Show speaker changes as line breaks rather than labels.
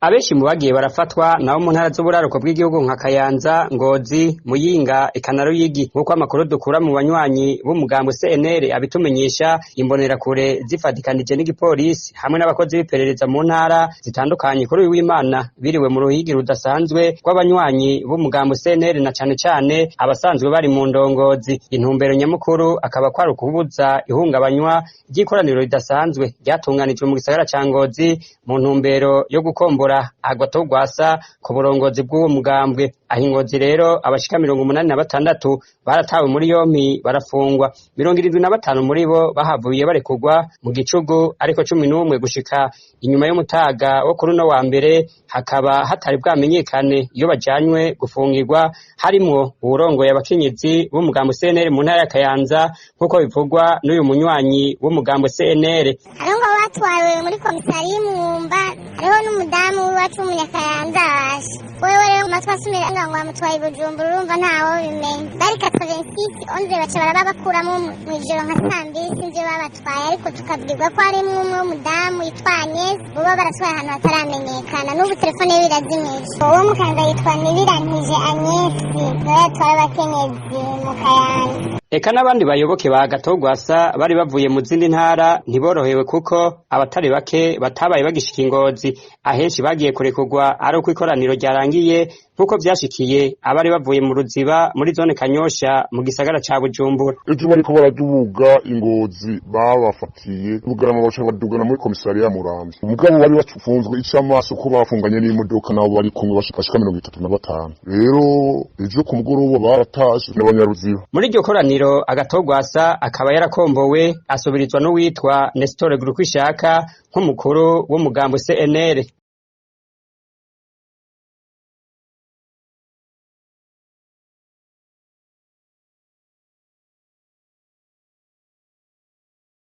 Abenshi mu bagiye barafatwa nabo mu ntara z'uburaruko bw'igihugu nka Kayanza, Ngozi, Muyinga, eka na Ruyigi. Nkuko amakuru dukura mu banywanyi b'umugambo CNL abitumenyesha, imbonerakure zifadikanije n'igipolisi hamwe n'abakozi b'iperereza mu ntara zitandukanye kuri uyu w'Imana biriwe mu ruhigi rudasanzwe rw'abanywanyi b'umugambo CNL na cane cane abasanzwe bari mu ndongozi. Intumbero nyamukuru akaba kwari ukubuza ihungabanywa ry'ikoraniro ridasanzwe ryatunganijwe mu gisagara ca Ngozi mu ntumbero yo gukombora Agatogwasa ku burongozi bw'uwo mugambwe. Aho Ngozi rero abashika 86 baratawe muri yompi barafungwa, 75 muri bo bahavuye barekurwa mu gicugu, ariko 11 gushika inyuma y'umutaga wo kuri no wa mbere hakaba hatari bwamenyekane iyo bajanywe gufungirwa, harimwo uburongoye abakenyezi b'umugambo CNL mu ntara ya Kayanza nkuko bivugwa n'uyu munywanyi w'umugambo CNL.
Arongo batwawe muri komisariya Mwumba, ariho n'umudamu wacu w'umunyakayanza waje. Wewe rero matwasumira ngo amutwaye Bujumbura, urumva ntawo bimenye. Bari 86 onze baca barabakuramo mwijoro nka 2 sinje babatwaye, ariko tukabwirwa ko ari umwe w'umudamu yitwa Agnes, bo baratwaye ahantu hataramenyekana, n'ubu telefone ye birazimije. Uwo mukanda yitwa Nibirantije Agnes, niwe yatwara abakenyezi mu Kayanza.
Eka n'abandi bayoboke ba Gatogwasa bari bavuye mu zindi ntara ntiborohewe kuko abatari bake batabaye bagishika Ngozi, ahenshi bagiye kurekurwa ari uko ikoraniro ryarangiye nkuko vyashikiye abari bavuye mu Ruziba muri zone Kanyosha mu gisagara ca Bujumbura.
Ejo bariko baradubuga Ngozi babafatiye bugarama baca badugana muri komisariya Muramvya. Umugabo wari wafunzwe icamaso ko bafunganye n'imodoka nabo bari kumwe bashika 35. Rero ejo ku mugoroba baratashe n'abanyaruziba.
Muri iryo koraniro Agatogwasa akaba yarakombowe asubirizwa n'uwitwa Nestor Gurukwishaka nk'umukuru w'umugambo CNL.